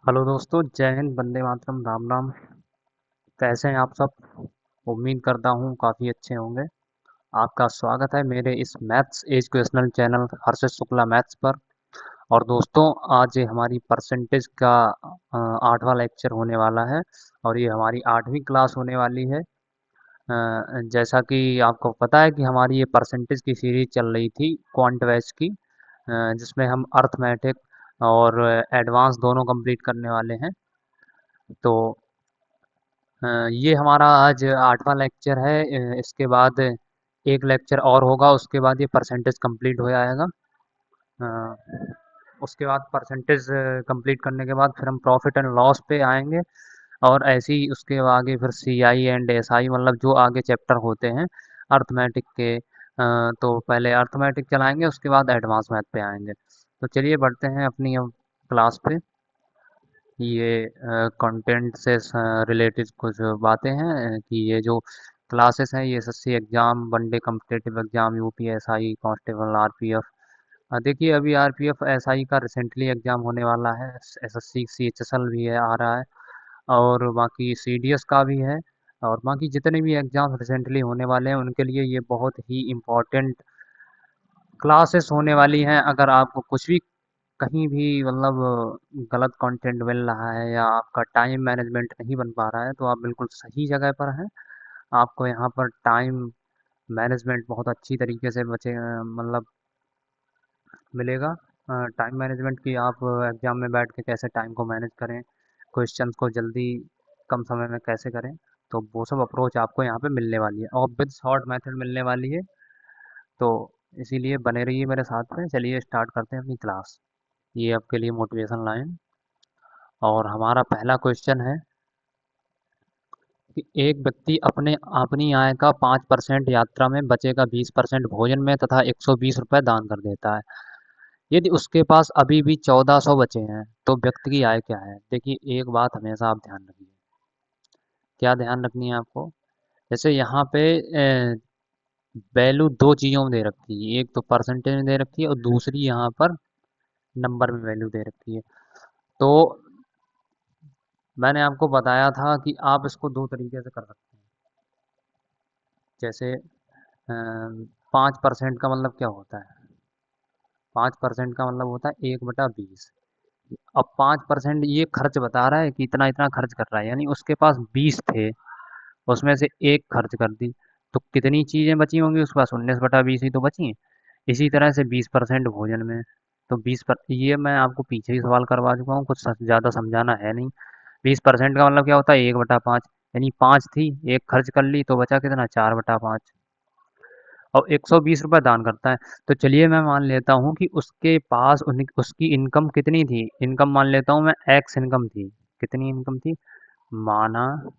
Hello दोस्तों, जय हिंद, वंदे मातरम, राम राम। कैसे हैं आप सब? उम्मीद करता हूँ काफ़ी अच्छे होंगे। आपका स्वागत है मेरे इस मैथ्स एजुकेशनल चैनल हर्षित शुक्ला मैथ्स पर। और दोस्तों, आज ये हमारी परसेंटेज का 8वां लेक्चर होने वाला है और ये हमारी 8वीं क्लास होने वाली है। जैसा कि आपको पता है कि हमारी ये परसेंटेज की सीरीज चल रही थी क्वांट बैच की, जिसमें हम अर्थमेटिक और एडवांस दोनों कंप्लीट करने वाले हैं। तो ये हमारा आज 8वां लेक्चर है। इसके बाद एक लेक्चर और होगा, उसके बाद ये परसेंटेज कंप्लीट हो जाएगा। अ, उसके बाद परसेंटेज कंप्लीट करने के बाद फिर हम प्रॉफिट एंड लॉस पे आएंगे। और ऐसे ही उसके आगे फिर सी आई एंड एस आई, मतलब जो आगे चैप्टर होते हैं अर्थमेटिक के। तो पहले अर्थमेटिक चलाएंगे, उसके बाद एडवांस मैथ पे आएंगे। तो चलिए बढ़ते हैं अपनी अब क्लास पे। ये कंटेंट से रिलेटेड कुछ बातें हैं कि ये जो क्लासेस हैं ये SSC exam, one day competitive exam, UPSI, constable, RPF. देखिए अभी आरपीएफ एसआई का रिसेंटली एग्ज़ाम होने वाला है। एसएससी सीएचएसएल भी है, आ रहा है। और बाकी सीडीएस का भी है। और बाकी जितने भी एग्ज़ाम रिसेंटली होने वाले हैं उनके लिए ये बहुत ही इम्पोर्टेंट क्लासेस होने वाली हैं। अगर आपको कुछ भी कहीं भी मतलब गलत कंटेंट मिल रहा है या आपका टाइम मैनेजमेंट नहीं बन पा रहा है तो आप बिल्कुल सही जगह पर हैं। आपको यहाँ पर टाइम मैनेजमेंट बहुत अच्छी तरीके से बचे मतलब मिलेगा। टाइम मैनेजमेंट की आप एग्ज़ाम में बैठ के कैसे टाइम को मैनेज करें, क्वेश्चंस को जल्दी कम समय में कैसे करें, तो वो सब अप्रोच आपको यहाँ पे मिलने वाली है और विद शॉर्ट मेथड मिलने वाली है। तो इसीलिए बने रहिए मेरे साथ में। चलिए स्टार्ट करते हैं अपनी क्लास। ये आपके लिए मोटिवेशन लाइन। और हमारा पहला क्वेश्चन है कि एक व्यक्ति अपने अपनी आय का 5% यात्रा में, बचेगा 20% भोजन में तथा 120 रुपये दान कर देता है। यदि उसके पास अभी भी 1400 बचे हैं तो व्यक्ति की आय क्या है? देखिए एक बात हमेशा आप ध्यान रखिए। क्या ध्यान रखनी है आपको? जैसे यहाँ पे वैल्यू दो चीज़ों में दे रखी है, एक तो परसेंटेज में दे रखी है और दूसरी यहाँ पर नंबर में वैल्यू दे रखी है। तो मैंने आपको बताया था कि आप इसको दो तरीके से कर सकते हैं। जैसे 5% का मतलब क्या होता है? 5% का मतलब होता है 1/20। अब 5% ये खर्च बता रहा है कि इतना इतना खर्च कर रहा है, यानी उसके पास 20 थे, उसमें से एक खर्च कर दी। तो कितनी चीज़ें बची होंगी उसके पास? 19/20 ही तो बची हैं। इसी तरह से 20% भोजन में, तो 20 पर ये मैं आपको पीछे ही सवाल करवा चुका हूँ, कुछ ज़्यादा समझाना है नहीं। 20% का मतलब क्या होता है? 1/5, यानी 5 थी, एक खर्च कर ली तो बचा कितना? 4/5। और 120 रुपये दान करता है। तो चलिए मैं मान लेता हूँ कि उसके पास उसकी इनकम कितनी थी? इनकम मान लेता हूँ मैं एक्स इनकम थी। कितनी इनकम थी? माना,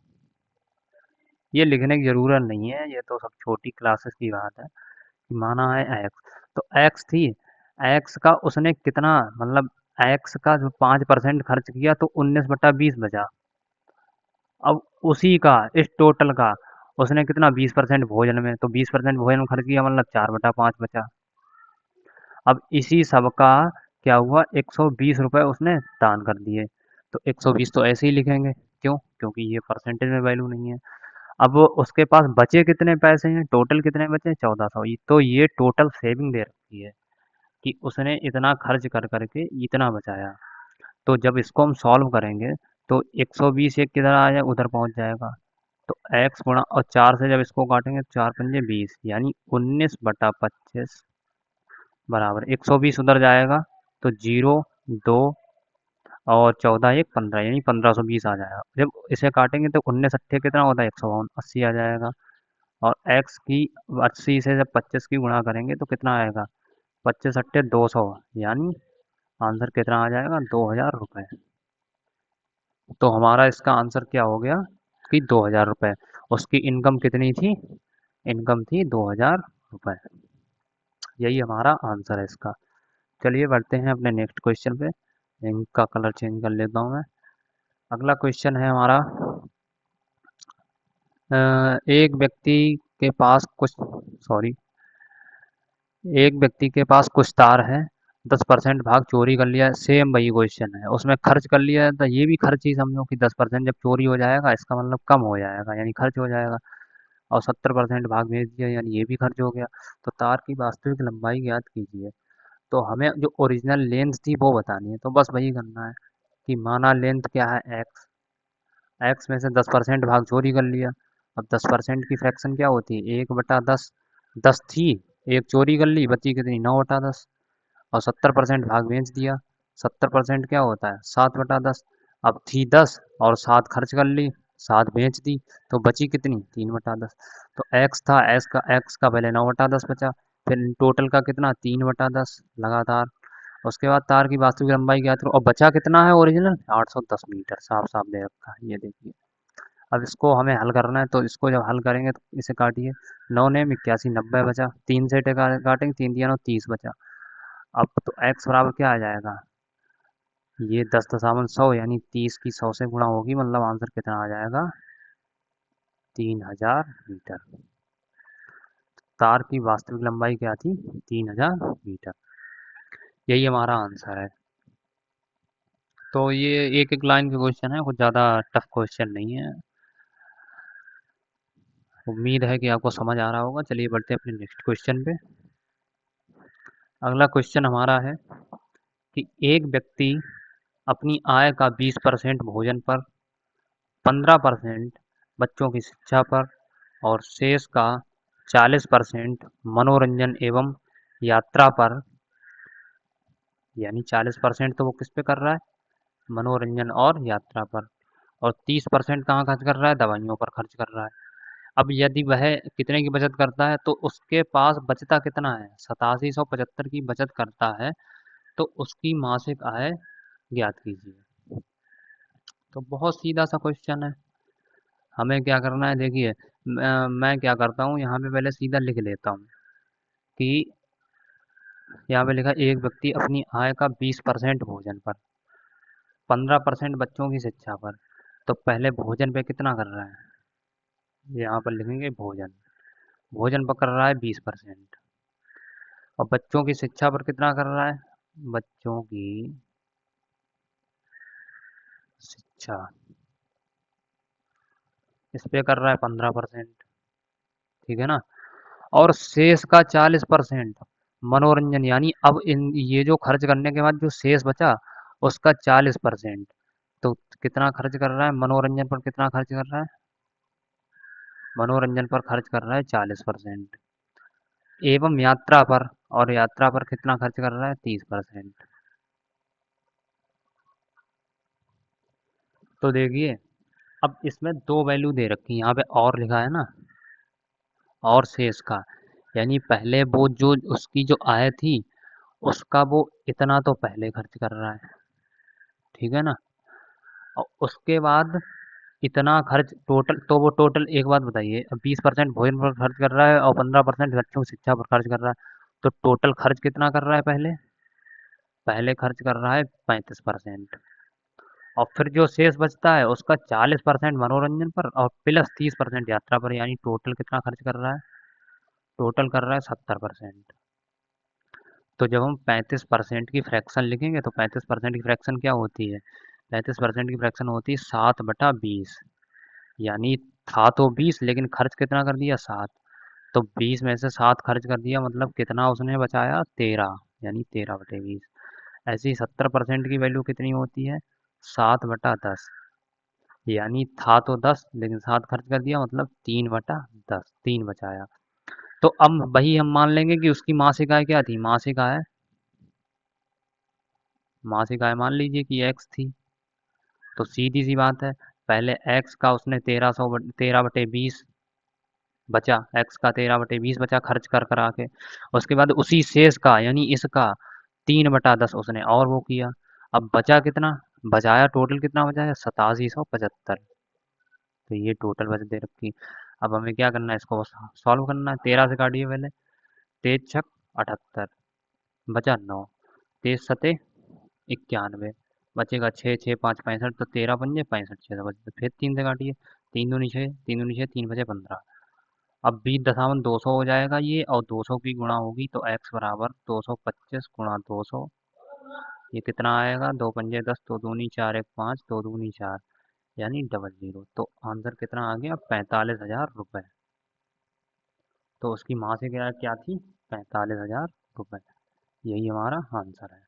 ये लिखने की ज़रूरत नहीं है, ये तो सब छोटी क्लासेस की बात है। कि माना है एक्स, तो एक्स थी। एक्स का उसने कितना, मतलब एक्स का जो 5% खर्च किया तो 19/20 बचा। अब उसी का, इस टोटल का उसने कितना, 20% भोजन में, तो 20% भोजन में खर्च किया मतलब 4/5 बचा। अब इसी सब का क्या हुआ, 120 रुपये उसने दान कर दिए। तो 120 तो ऐसे ही लिखेंगे, क्यों? क्योंकि ये परसेंटेज में वैल्यू नहीं है। अब उसके पास बचे कितने पैसे हैं, टोटल कितने बचे? 1400। तो ये टोटल सेविंग दे रखी है कि उसने इतना खर्च कर करके इतना बचाया। तो जब इसको हम सॉल्व करेंगे तो 120 एक किधर आ जाए, उधर पहुंच जाएगा। तो x गुणा और 4 से जब इसको काटेंगे तो 4×5 = 20, यानी 19/25 बराबर 120 उधर जाएगा तो 0, 2 और 14 एक 15, यानी 1520 आ जाएगा। जब इसे काटेंगे तो 19 अट्ठे कितना होता है? 152, 80 आ जाएगा। और x की 80 से जब 25 की गुणा करेंगे तो कितना आएगा? 25 अट्ठे 200, यानी आंसर कितना आ जाएगा? 2000 रुपये। तो हमारा इसका आंसर क्या हो गया कि 2000 रुपये। उसकी इनकम कितनी थी? इनकम थी 2000 रुपये। यही हमारा आंसर है इसका। चलिए बढ़ते हैं अपने नेक्स्ट क्वेश्चन पे। इनका कलर चेंज कर लेता हूँ मैं। अगला क्वेश्चन है हमारा, एक व्यक्ति के पास कुछ, सॉरी, एक व्यक्ति के पास कुछ तार है 10% भाग चोरी कर लिया, सेम वही क्वेश्चन है, उसमें खर्च कर लिया तो ये भी खर्च ही समझो कि 10% जब चोरी हो जाएगा इसका मतलब कम हो जाएगा यानी खर्च हो जाएगा। और 70% भाग भेज दिया यानी ये भी खर्च हो गया। तो तार की वास्तविक लंबाई ज्ञात कीजिए। तो हमें जो ओरिजिनल लेंथ थी वो बतानी है, तो बस वही करना है कि माना लेंथ क्या है एक्स, एक्स में से 10% भाग चोरी कर लिया। अब 10% की फ्रैक्शन क्या होती है, 1/10। 10 थी, एक चोरी कर ली, बची कितनी, 9/10। और 70% भाग बेच दिया। 70% क्या होता है, 7/10। अब थी 10 और 7 खर्च कर ली, 7 बेच दी, तो बची कितनी, 3/10। तो एक्स था, एक्स का पहले 9/10 बचा, फिर टोटल का कितना, 3/10 लगातार। उसके बाद तार की वास्तविक लंबाई ज्ञात करो, और बचा कितना है ओरिजिनल, 810 मीटर, साफ साफ दे रखा है ये देखिए। अब इसको हमें हल करना है, तो इसको जब हल करेंगे तो इसे काटिए। 9 ने 81, 90 बचा, 3 से काटेंगे, 3 दिया 9, 30 बचा। अब तो x बराबर क्या आ जाएगा, ये 10 दशामलव 100 यानी 30 की 100 से गुणा होगी, मतलब आंसर कितना आ जाएगा, 3000 मीटर। तार की वास्तविक लंबाई क्या थी, 3000 मीटर। यही हमारा आंसर है। तो ये एक एक लाइन के क्वेश्चन है, कुछ ज़्यादा टफ क्वेश्चन नहीं है। उम्मीद है कि आपको समझ आ रहा होगा। चलिए बढ़ते हैं अपने नेक्स्ट क्वेश्चन पे। अगला क्वेश्चन हमारा है कि एक व्यक्ति अपनी आय का 20% भोजन पर, 15% बच्चों की शिक्षा पर और शेष का 40% मनोरंजन एवं यात्रा पर, यानी 40% तो वो किस पे कर रहा है, मनोरंजन और यात्रा पर, और 30% कहाँ खर्च कर रहा है, दवाइयों पर खर्च कर रहा है। अब यदि वह कितने की बचत करता है, तो उसके पास बचता कितना है, 8775 की बचत करता है, तो उसकी मासिक आय ज्ञात कीजिए। तो बहुत सीधा सा क्वेश्चन है। हमें क्या करना है, देखिए मैं क्या करता हूँ, यहाँ पे पहले सीधा लिख लेता हूँ कि यहाँ पे लिखा, एक व्यक्ति अपनी आय का 20% भोजन पर, 15% बच्चों की शिक्षा पर। तो पहले भोजन पे कितना कर रहा है, यहाँ पर लिखेंगे भोजन, भोजन पर कर रहा है 20%। और बच्चों की शिक्षा पर कितना कर रहा है, बच्चों की शिक्षा, इस पे कर रहा है 15%। ठीक है ना। और शेष का 40% मनोरंजन, यानी अब इन ये जो खर्च करने के बाद जो शेष बचा उसका 40%, तो कितना खर्च कर रहा है, मनोरंजन पर कितना खर्च कर रहा है, मनोरंजन पर खर्च कर रहा है 40%, एवं यात्रा पर, और यात्रा पर कितना खर्च कर रहा है, 30%। तो देखिए अब इसमें दो वैल्यू दे रखी है, यहाँ पे और लिखा है ना, और शेष का, यानी पहले वो जो उसकी जो आय थी उसका वो इतना तो पहले खर्च कर रहा है, ठीक है ना। और उसके बाद इतना खर्च टोटल, तो वो टोटल एक बात बताइए, अब 20% भोजन पर खर्च कर रहा है और 15% बच्चों की शिक्षा पर खर्च कर रहा है, तो टोटल खर्च कितना कर रहा है, पहले पहले खर्च कर रहा है 35%। और फिर जो शेष बचता है उसका 40% मनोरंजन पर और प्लस 30% यात्रा पर, यानी टोटल कितना खर्च कर रहा है, टोटल कर रहा है 70%। तो जब हम 35% की फ्रैक्शन लिखेंगे तो 35% की फ्रैक्शन क्या होती है, 35% की फ्रैक्शन होती है 7/20, यानी था तो 20 लेकिन खर्च कितना कर दिया, 7। तो 20 में से 7 खर्च कर दिया, मतलब कितना उसने बचाया, 13, यानी 13/20। ऐसे ही 70% की वैल्यू कितनी होती है, 7/10, यानी था तो 10 लेकिन 7 खर्च कर दिया, मतलब 3/10, 3 बचाया। तो अब वही हम मान लेंगे कि उसकी मासिक आय क्या थी, मासिक आय मान लीजिए कि एक्स थी। तो सीधी सी बात है, पहले एक्स का उसने 13/20 बचा, एक्स का 13/20 बचा खर्च कर करा के। उसके बाद उसी शेष का यानी इसका 3/10 उसने और वो किया। अब बचा कितना, बचाया टोटल कितना बचाया, 8775। तो ये टोटल बच दे रखी। अब हमें क्या करना है, इसको सॉल्व करना है। 13 से काटिए पहले, 13×6 78, बचा 9, 13×7 91, बचेगा 6, 6 5 65, तो 13×5 65, 6 बचे, फिर 3 से काटिए, 3 दूनी 6, 3 दूनी 6, 3 बचे 15। अब 20.200 हो जाएगा ये, और 200 की गुणा होगी तो x बराबर 225 गुणा 200, ये कितना आएगा, 2 पंजे 10, 2 दूनी 4, 1 5, 2 दूनी 4, यानी 00। तो आंसर कितना आ गया, 45,000 रुपये। तो उसकी माँ से क्या क्या थी, 45,000 रुपये। यही हमारा आंसर है।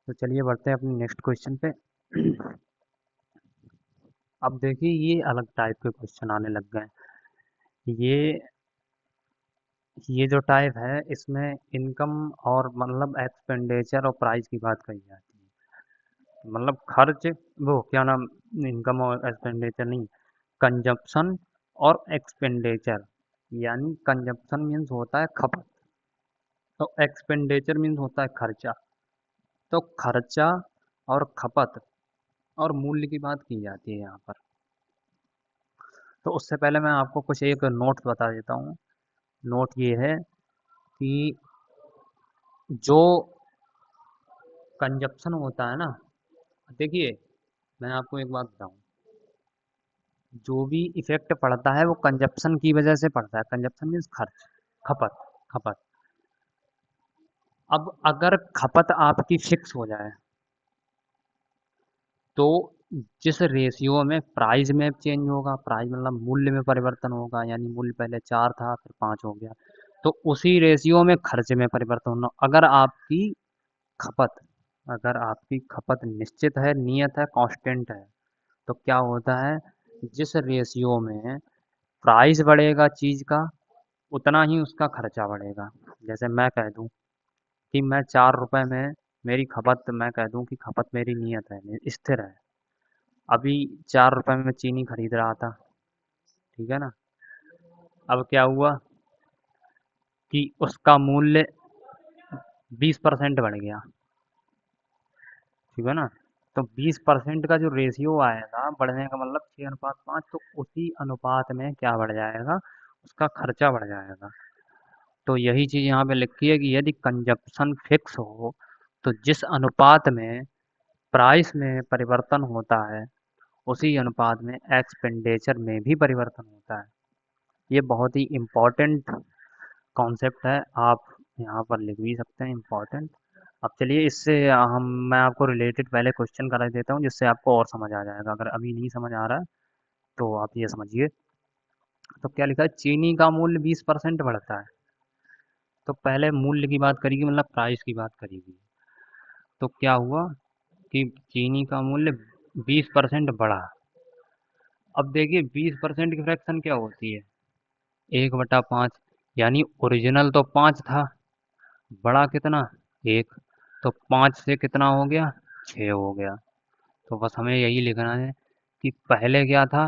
तो चलिए बढ़ते हैं अपने नेक्स्ट क्वेश्चन पे। अब देखिए ये अलग टाइप के क्वेश्चन आने लग गए। ये ये जो टाइप है इसमें इनकम और मतलब एक्सपेंडिचर और प्राइस की बात कही जाती है। मतलब खर्च, वो क्या नाम, इनकम और एक्सपेंडिचर नहीं, कंजप्शन और एक्सपेंडिचर। यानी कंजप्शन मीन्स होता है खपत, तो एक्सपेंडिचर मीन्स होता है खर्चा। तो खर्चा और खपत और मूल्य की बात की जाती है यहाँ पर। तो उससे पहले मैं आपको कुछ एक नोट बता देता हूँ। नोट ये है कि जो कंजप्शन होता है ना, देखिए मैं आपको एक बात बताऊँ, जो भी इफेक्ट पड़ता है वो कंजप्शन की वजह से पड़ता है। कंजप्शन मीन्स खर्च, खपत, खपत। अब अगर खपत आपकी फिक्स हो जाए तो जिस रेशियो में प्राइस में चेंज होगा, प्राइस मतलब मूल्य में परिवर्तन होगा, यानी मूल्य पहले 4 था फिर 5 हो गया, तो उसी रेशियो में खर्चे में परिवर्तन होना। खपत अगर आपकी खपत निश्चित है, नियत है, कांस्टेंट है, तो क्या होता है, जिस रेशियो में प्राइस बढ़ेगा चीज़ का, उतना ही उसका खर्चा बढ़ेगा। जैसे मैं कह दूं कि मैं 4 रुपए में मेरी खपत, मैं कह दूं कि खपत मेरी नियत है, स्थिर है। अभी 4 रुपए में मैं चीनी खरीद रहा था, ठीक है ना। अब क्या हुआ कि उसका मूल्य 20% बढ़ गया, ठीक है ना। तो 20% का जो रेशियो आएगा, बढ़ने का मतलब 6:5, तो उसी अनुपात में क्या बढ़ जाएगा, उसका खर्चा बढ़ जाएगा। तो यही चीज़ यहाँ पे लिखी है कि यदि कंजप्शन फिक्स हो तो जिस अनुपात में प्राइस में परिवर्तन होता है, उसी अनुपात में एक्सपेंडिचर में भी परिवर्तन होता है। ये बहुत ही इम्पोर्टेंट कॉन्सेप्ट है, आप यहाँ पर लिख भी सकते हैं इम्पोर्टेंट। अब चलिए इससे मैं आपको रिलेटेड पहले क्वेश्चन करा देता हूँ, जिससे आपको और समझ आ जाएगा। अगर अभी नहीं समझ आ रहा है तो आप ये समझिए। तो क्या लिखा है, चीनी का मूल्य 20% बढ़ता है। तो पहले मूल्य की बात करेगी, मतलब प्राइस की बात करेगी। तो क्या हुआ कि चीनी का मूल्य 20% बढ़ा। अब देखिए 20% की फ्रैक्शन क्या होती है, 1/5। यानी ओरिजिनल तो 5 था, बढ़ा कितना, 1। तो 5 से कितना हो गया, 6 हो गया। तो बस हमें यही लिखना है कि पहले क्या था,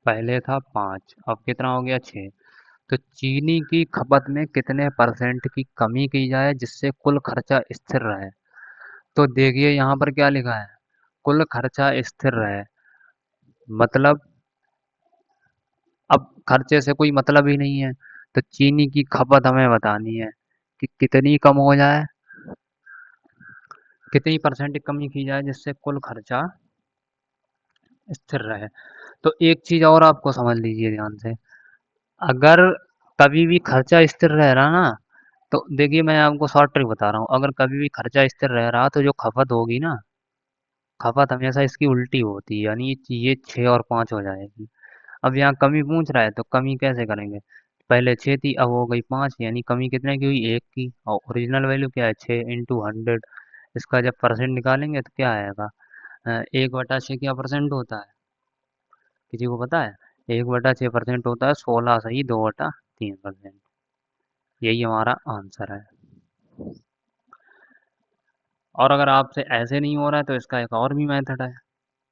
पहले था 5, अब कितना हो गया, 6। तो चीनी की खपत में कितने परसेंट की कमी की जाए जिससे कुल खर्चा स्थिर रहे। तो देखिए यहाँ पर क्या लिखा है, कुल खर्चा स्थिर रहे, मतलब अब खर्चे से कोई मतलब ही नहीं है। तो चीनी की खपत हमें बतानी है कि कितनी कम हो जाए, कितनी परसेंट की कमी की जाए जिससे कुल खर्चा स्थिर रहे। तो एक चीज़ और आपको समझ लीजिए ध्यान से, अगर कभी भी खर्चा स्थिर रह रहा ना, तो देखिए मैं आपको शॉर्ट ट्रिक बता रहा हूँ, अगर कभी भी खर्चा स्थिर रह रहा तो जो खपत होगी ना, खपत हमेशा इसकी उल्टी होती है, यानी ये 6 और 5 हो जाएगी। अब यहाँ कमी पूछ रहा है तो कमी कैसे करेंगे, पहले 6 थी अब हो गई 5, यानी कमी कितने की हुई, 1 की। और ओरिजिनल वैल्यू क्या है, 6 × 100। इसका जब परसेंट निकालेंगे तो क्या आएगा, 1/6 क्या परसेंट होता है, किसी को पता है, 1/6% होता है 16 सही 2/3%। यही हमारा आंसर है। और अगर आपसे ऐसे नहीं हो रहा है तो इसका एक और भी मेथड है,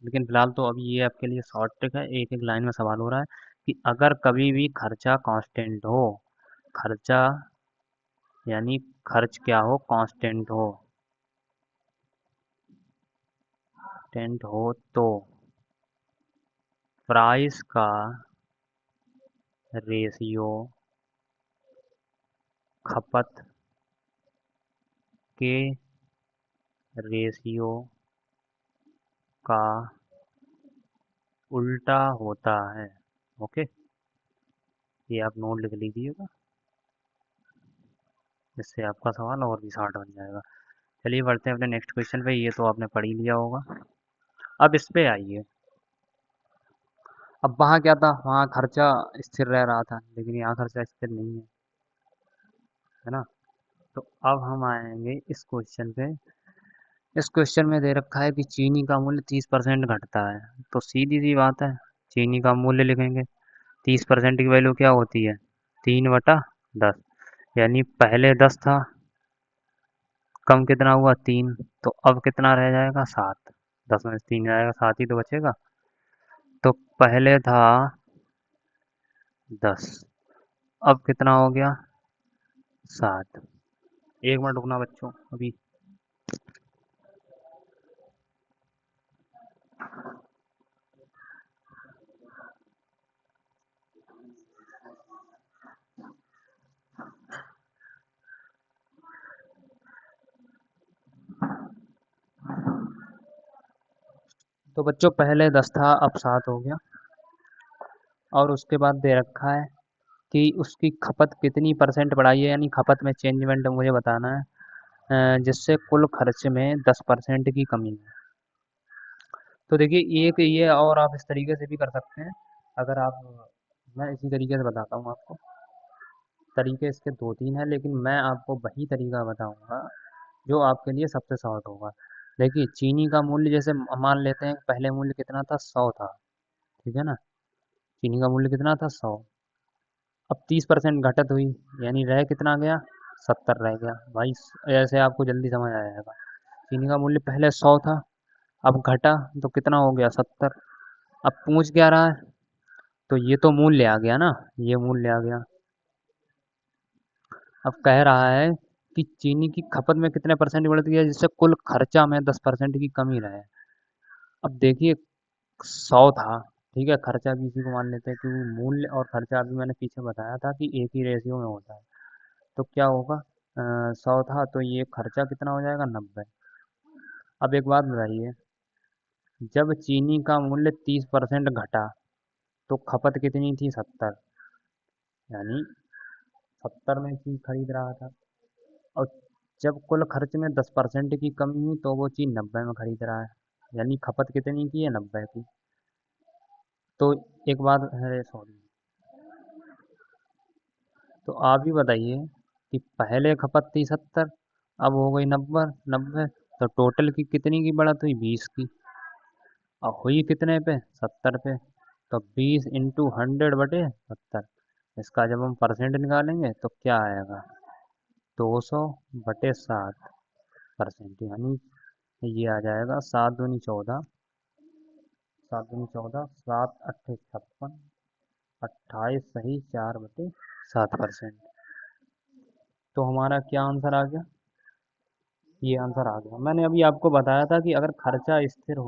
लेकिन फिलहाल तो अभी ये आपके लिए शॉर्ट ट्रिक है। एक एक लाइन में सवाल हो रहा है कि अगर कभी भी खर्चा कांस्टेंट हो, खर्चा यानी खर्च क्या हो, कांस्टेंट हो, कांस्टेंट हो तो प्राइस का रेशियो खपत के रेशियो का उल्टा होता है। ओके, ये आप नोट लिख लीजिएगा, जिससे आपका सवाल और भी शार्ट बन जाएगा। चलिए बढ़ते हैं अपने नेक्स्ट क्वेश्चन पे। ये तो आपने पढ़ ही लिया होगा। अब इस पे आइए। अब वहाँ क्या था, वहाँ खर्चा स्थिर रह रहा था, लेकिन यहाँ खर्चा स्थिर नहीं है ना। तो अब हम आएंगे इस क्वेश्चन पे। इस क्वेश्चन में दे रखा है कि चीनी का मूल्य 30% घटता है। तो सीधी सी बात है, चीनी का मूल्य लिखेंगे। 30% की वैल्यू क्या होती है, 3/10। यानी पहले 10 था, कम कितना हुआ 3, तो अब कितना रह जाएगा 7। 10 में से 3 जाएगा, 7 ही तो बचेगा। तो पहले था 10, अब कितना हो गया 7। एक मिनट रुकना बच्चों अभी। तो बच्चों पहले 10 था, अब 7 हो गया। और उसके बाद दे रखा है कि उसकी खपत कितनी परसेंट बढ़ाई है, यानी खपत में चेंजमेंट मुझे बताना है, जिससे कुल खर्च में 10% की कमी है। तो देखिए एक ये, और आप इस तरीके से भी कर सकते हैं। अगर आप, मैं इसी तरीके से बताता हूँ आपको। तरीके इसके दो तीन हैं, लेकिन मैं आपको वही तरीका बताऊंगा जो आपके लिए सबसे शॉर्ट होगा। देखिए चीनी का मूल्य जैसे मान लेते हैं, पहले मूल्य कितना था, 100 था। ठीक है ना, चीनी का मूल्य कितना था, 100। अब 30% घटत हुई, यानी रह कितना गया, 70 रह गया भाई। ऐसे आपको जल्दी समझ आ जाएगा। चीनी का मूल्य पहले 100 था, अब घटा तो कितना हो गया, 70। अब पूछ क्या रहा है, तो ये तो मूल्य आ गया ना, ये मूल्य आ गया। अब कह रहा है कि चीनी की खपत में कितने परसेंट बढ़ गया, जिससे कुल खर्चा में 10% की कमी रहे। अब देखिए 100 था, ठीक है, खर्चा भी इसी को मान लेते हैं, क्योंकि मूल्य और खर्चा अभी मैंने पीछे बताया था कि एक ही रेशियो में होता है। तो क्या होगा, 100 था तो ये खर्चा कितना हो जाएगा, 90। अब एक बात बताइए, जब चीनी का मूल्य 30% घटा तो खपत कितनी थी, 70। यानी 70 में चीज खरीद रहा था। और जब कुल खर्च में 10% की कमी हुई तो वो चीज 90 में खरीद रहा है। यानी खपत कितनी की है, 90 की। तो एक बात है, सॉरी, तो आप ही बताइए कि पहले खपत थी 70, अब हो गई 90। 90 तो टोटल की कितनी की बढ़त हुई, 20 की। अब हुई कितने पे, 70 पे। तो 20 इंटू 100/70। इसका जब हम परसेंट निकालेंगे तो क्या आएगा, 200/7%। यानी ये आ जाएगा 7 दूनी 14, 7 दूनी 14, 7 अट्ठे 56, 28 सही 4/7%। तो हमारा क्या आंसर आ गया, ये आंसर आ गया। मैंने अभी आपको बताया था कि अगर खर्चा स्थिर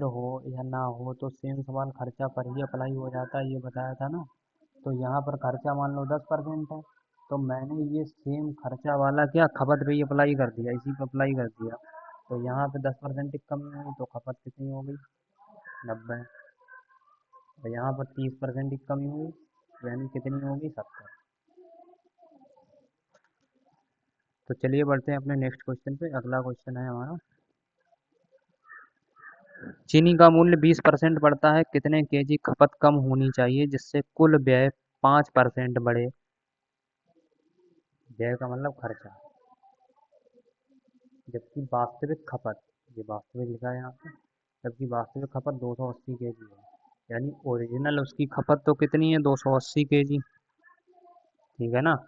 हो या ना हो तो सेम सवाल खर्चा पर ही अप्लाई हो जाता है, ये बताया था ना। तो यहाँ पर खर्चा मान लो 10% है, तो मैंने ये सेम खर्चा वाला क्या खपत पे ही अप्लाई कर दिया, इसी पे अप्लाई कर दिया। तो यहाँ पे 10% की कमी हुई तो खपत कितनी हो गई, 90। और यहाँ पर 30% की कमी हुई, यानी कितनी होगी, 70। तो चलिए बढ़ते हैं अपने नेक्स्ट क्वेश्चन पे। अगला क्वेश्चन है हमारा, चीनी का मूल्य 20% बढ़ता है, कितने केजी खपत कम होनी चाहिए जिससे कुल व्यय 5% बढ़े। व्यय का मतलब खर्चा, जबकि वास्तविक खपत, ये वास्तविक लिखा है यहाँ पे, जबकि वास्तविक खपत 280 केजी है। यानी ओरिजिनल उसकी खपत तो कितनी है, 280 केजी। ठीक है ना।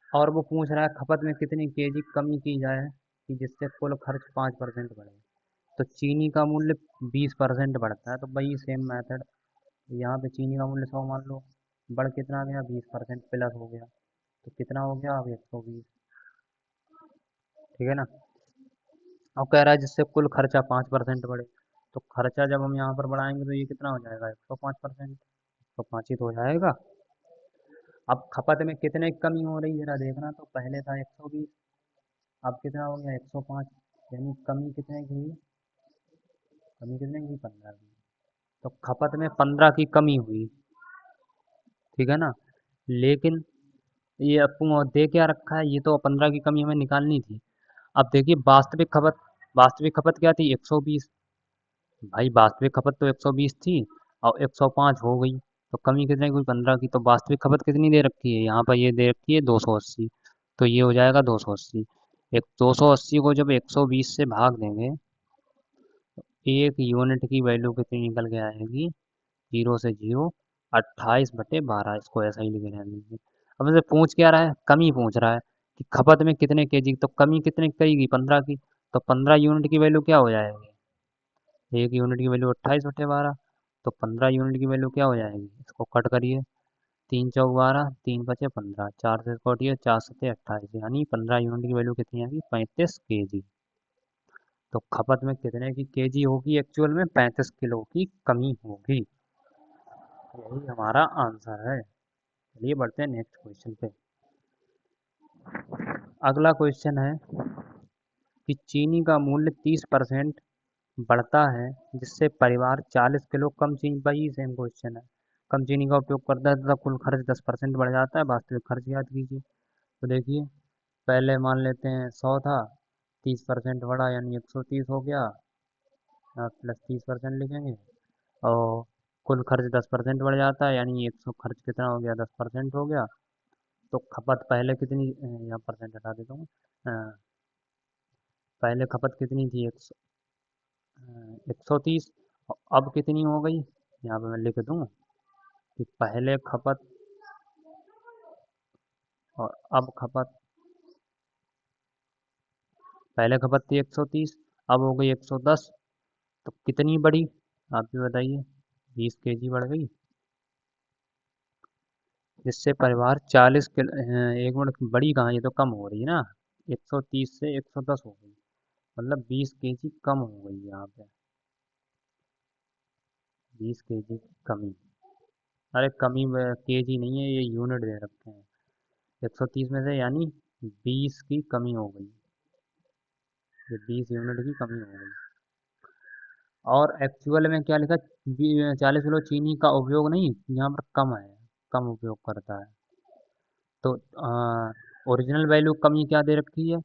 और वो पूछ रहा है खपत में कितनी केजी कमी की जाए कि जिससे कुल खर्च 5% बढ़े। तो चीनी का मूल्य 20% बढ़ता है, तो भाई सेम मेथड, यहाँ पे चीनी का मूल्य 100 मान लो, बढ़ कितना गया, 20% प्लस हो गया, तो कितना हो गया, अब 120। ठीक है ना। अब कह रहा है जिससे कुल खर्चा 5% बढ़े। तो खर्चा जब हम यहाँ पर बढ़ाएंगे तो ये कितना हो जाएगा, 105%। तो 5 ही तो हो जाएगा। अब खपत में कितने की कमी हो रही है जरा देखना, तो पहले था 120, अब कितना हो गया, 105। यानी कमी कितने की हुई, कमी कितने की? 15 की। तो खपत में 15 की कमी हुई, ठीक है ना। लेकिन ये आपको दे क्या रखा है, ये तो 15 की कमी हमें निकालनी थी। अब देखिए वास्तविक खपत क्या थी? 120। भाई वास्तविक खपत तो 120 थी और 105 हो गई, तो कमी कितने की हुई? 15 की। तो वास्तविक खपत कितनी दे रखी है यहाँ पर? ये दे रखी है 280। तो ये हो जाएगा 280। एक 280 को जब 120 से भाग देंगे, एक यूनिट की वैल्यू कितनी निकल के आएगी? जीरो से जीरो 28/12। इसको ऐसा ही लिखे रहने दीजिए। अब इसे पूछ क्या रहा है? कमी पूछ रहा है कि खपत में कितने केजी, तो कमी कितने की करेगी? 15 की। तो 15 यूनिट की वैल्यू क्या हो जाएगी? एक यूनिट की वैल्यू 28/12। तो 15 यूनिट की वैल्यू क्या हो जाएगी? इसको कट करिए। 3 × 4 = 12, 3 × 5 = 15, 4 से कटिए, 4 7 28, यानी 15 यूनिट की वैल्यू कितनी आएगी? 35 केजी। तो खपत में कितने की केजी होगी? एक्चुअल में 35 किलो की कमी होगी। यही हमारा आंसर है। चलिए बढ़ते हैं नेक्स्ट क्वेश्चन पे। अगला क्वेश्चन है कि चीनी का मूल्य 30% बढ़ता है जिससे परिवार 40 किलो कम चीनी, वही सेम क्वेश्चन है। कम चीनी का उपयोग करता है तथा कुल खर्च 10% बढ़ जाता है, वास्तविक खर्च याद कीजिए। तो देखिए, पहले मान लेते हैं 100 था, 30% बढ़ा यानी 130 हो गया, प्लस 30% लिखेंगे। और कुल खर्च 10% बढ़ जाता है यानी 100 खर्च कितना हो गया? 10% हो गया। तो खपत पहले कितनी, यहाँ परसेंट हटा देता हूँ। पहले खपत कितनी थी? 130। अब कितनी हो गई? यहाँ पे मैं लिख दूँ कि पहले खपत और अब खपत। पहले खपत थी 130, अब हो गई 110। तो कितनी बढ़ी? आप भी बताइए। 20 केजी बढ़ गई, जिससे परिवार 40 किलो, एक मिनट, बड़ी कहाँ, ये तो कम हो रही है ना। 130 से 110 हो गई, मतलब 20 केजी कम हो गई यहाँ पे। 20 केजी की कमी। अरे कमी केजी नहीं है, ये यूनिट दे रखे हैं। 130 में से यानी 20 की कमी हो गई, ये 20 यूनिट की कमी हो गई। और एक्चुअल में क्या लिखा? 40 किलो चीनी का उपयोग नहीं, यहाँ पर कम है, कम उपयोग करता है। तो ओरिजिनल वैल्यू कमी क्या दे रखी है?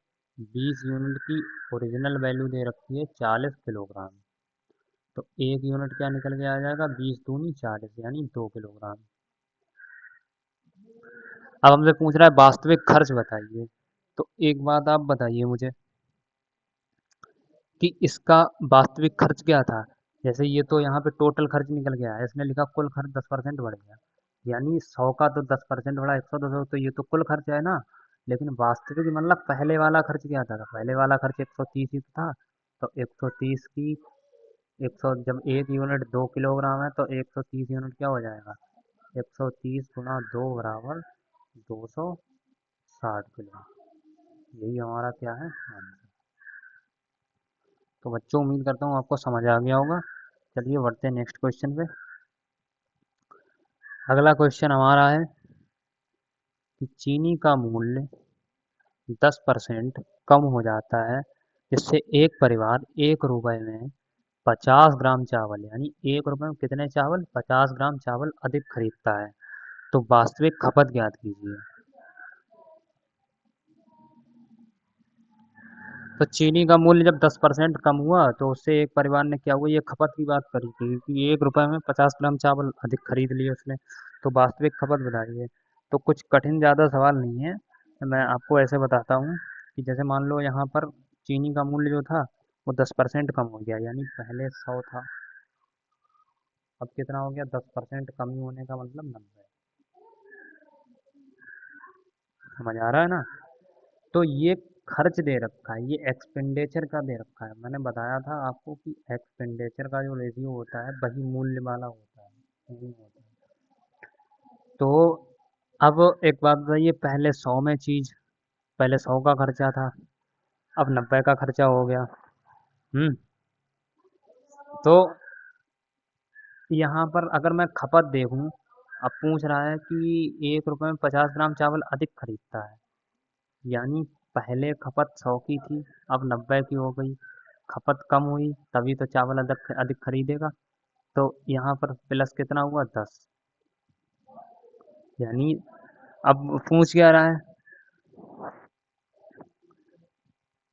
20 यूनिट की ओरिजिनल वैल्यू दे रखी है 40 किलोग्राम। तो एक यूनिट क्या निकल के आ जाएगा? 20 दूनी 40 यानी 2 किलोग्राम। अब हमसे पूछ रहा है वास्तविक खर्च बताइए। तो एक बात आप बताइए मुझे कि इसका वास्तविक खर्च क्या था। जैसे ये तो यहाँ पे टोटल खर्च निकल गया है, इसने लिखा कुल खर्च 10% बढ़ गया, यानी 100 का तो 10% बढ़ा, 110 हो, तो ये तो कुल खर्च है ना। लेकिन वास्तविक मतलब पहले वाला खर्च क्या था? पहले वाला खर्च 130 ही था। तो 130 की 100, जब एक यूनिट 2 किलोग्राम है तो 130 यूनिट क्या हो जाएगा? 130 × 2 बराबर 260 किलो। यही हमारा क्या है? आंसर। तो बच्चों उम्मीद करता हूँ आपको समझ आ गया होगा। चलिए बढ़ते हैं नेक्स्ट क्वेश्चन पे। अगला क्वेश्चन हमारा है कि चीनी का मूल्य 10% कम हो जाता है जिससे एक परिवार 1 रुपए में 50 ग्राम चावल, यानी 1 रुपए में कितने चावल? 50 ग्राम चावल अधिक खरीदता है। तो वास्तविक खपत ज्ञात कीजिए। तो चीनी का मूल्य जब 10% कम हुआ तो उससे एक परिवार ने क्या हुआ? ये खपत की बात करी थी कि 1 रुपए में 50 ग्राम चावल अधिक खरीद लिए उसने। तो वास्तविक खपत बताइए। तो कुछ कठिन ज़्यादा सवाल नहीं है, मैं आपको ऐसे बताता हूँ कि जैसे मान लो यहाँ पर चीनी का मूल्य जो था वो 10% कम हो गया, यानी पहले 100 था, अब कितना हो गया? 10% कमी होने का मतलब 90। समझ आ रहा है ना। तो ये खर्च दे रखा है, ये एक्सपेंडिचर का दे रखा है। मैंने बताया था आपको कि एक्सपेंडिचर का जो रेशियो होता है वही मूल्य वाला होता है, नहीं होता है। तो अब एक बात बताइए, पहले 100 का खर्चा था, अब 90 का खर्चा हो गया। हम्म। तो यहाँ पर अगर मैं खपत देखूँ, अब पूछ रहा है कि 1 रुपए में 50 ग्राम चावल अधिक खरीदता है, यानी पहले खपत 100 की थी, अब 90 की हो गई। खपत कम हुई तभी तो चावल अधिक अधिक खरीदेगा। तो यहाँ पर प्लस कितना हुआ 10। यानी अब पूछ क्या रहा है,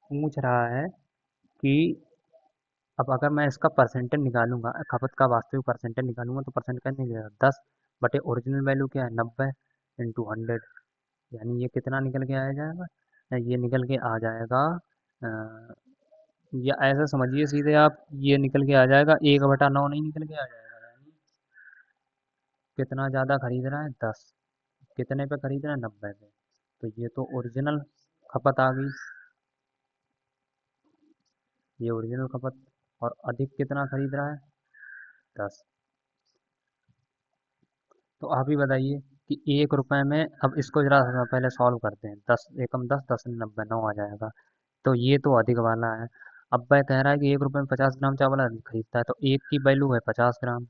पूछ रहा है कि अब अगर मैं इसका परसेंटेज निकालूंगा, खपत का वास्तविक परसेंटेज निकालूंगा तो परसेंट कितने निकलेगा 10 बटे ओरिजिनल वैल्यू क्या है 90 इंटू 100। यानी ये कितना निकल के आ जाएगा, ये निकल के आ जाएगा अ, या ऐसा समझिए सीधे आप, ये निकल के आ जाएगा 1/9 नहीं निकल के आ जाएगा। यानी कितना ज़्यादा खरीद रहा है 10, कितने पे खरीद रहा है 90 पे। तो ये तो ओरिजिनल खपत आ गई, ये ओरिजिनल खपत। और अधिक कितना खरीद रहा है 10। तो आप ही बताइए कि 1 रुपए में, अब इसको जरा सा पहले सॉल्व करते हैं, 10 एकम 10, 10 90 9 आ जाएगा। तो ये तो अधिक वाला है। अब वह कह रहा है कि 1 रुपए में 50 ग्राम चावल अधिक खरीदता है, तो एक की वैल्यू है 50 ग्राम।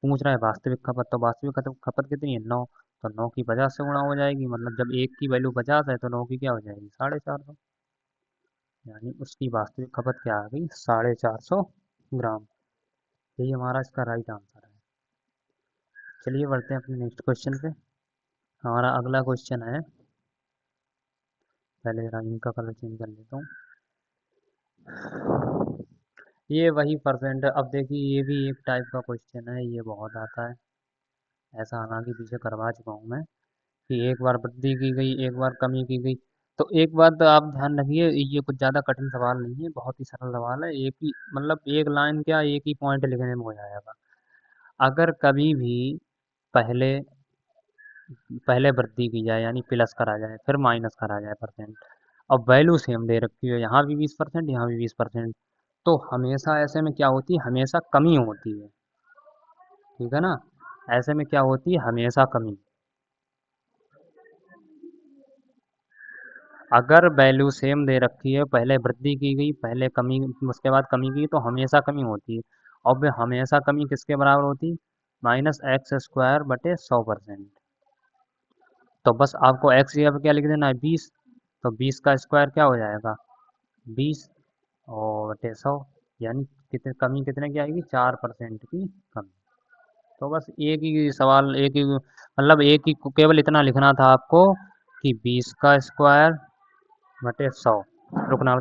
पूछ रहा है वास्तविक खपत, तो वास्तविक खपत खपत कितनी है 9। तो 9 की 50 से गुणा हो जाएगी, मतलब जब एक की वैल्यू 50 है तो 9 की क्या हो जाएगी 450। यानी उसकी वास्तविक खपत क्या आ गई 450 ग्राम। यही हमारा इसका राइट आंसर है। चलिए बढ़ते हैं अपने नेक्स्ट क्वेश्चन पे। हमारा अगला क्वेश्चन है, पहले जरा इनका कलर चेंज कर लेता हूँ। ये वही परसेंट है। अब देखिए ये भी एक टाइप का क्वेश्चन है, ये बहुत आता है। ऐसा हालांकि पीछे करवा चुका हूँ मैं कि एक बार वृद्धि की गई एक बार कमी की गई। तो एक बात आप ध्यान रखिए, ये कुछ ज़्यादा कठिन सवाल नहीं है, बहुत ही सरल सवाल है। एक ही मतलब एक लाइन क्या, एक ही पॉइंट लिखने में हो जाएगा। अगर कभी भी पहले पहले वृद्धि की जाए यानी प्लस करा जाए फिर माइनस करा जाए परसेंट, अब वैल्यू सेम दे रखी है, यहाँ भी 20% यहाँ भी 20%, तो हमेशा ऐसे में क्या होती है, हमेशा कमी होती है। ठीक है ना, ऐसे में क्या होती है हमेशा कमी। अगर वैल्यू सेम दे रखी है, पहले वृद्धि की गई पहले कमी उसके बाद कमी की, तो हमेशा कमी होती है। और वे हमेशा कमी किसके बराबर होती है, -x² बटे 100%। तो बस आपको x की जगह क्या लिख देना है 20। तो 20 का स्क्वायर क्या हो जाएगा 20 और बटे 100। यानी कितने कमी कितने की आएगी 4% की कमी। तो बस एक ही सवाल, एक ही मतलब एक ही केवल इतना लिखना था आपको कि 20 का स्क्वायर बटे 100। रुकना,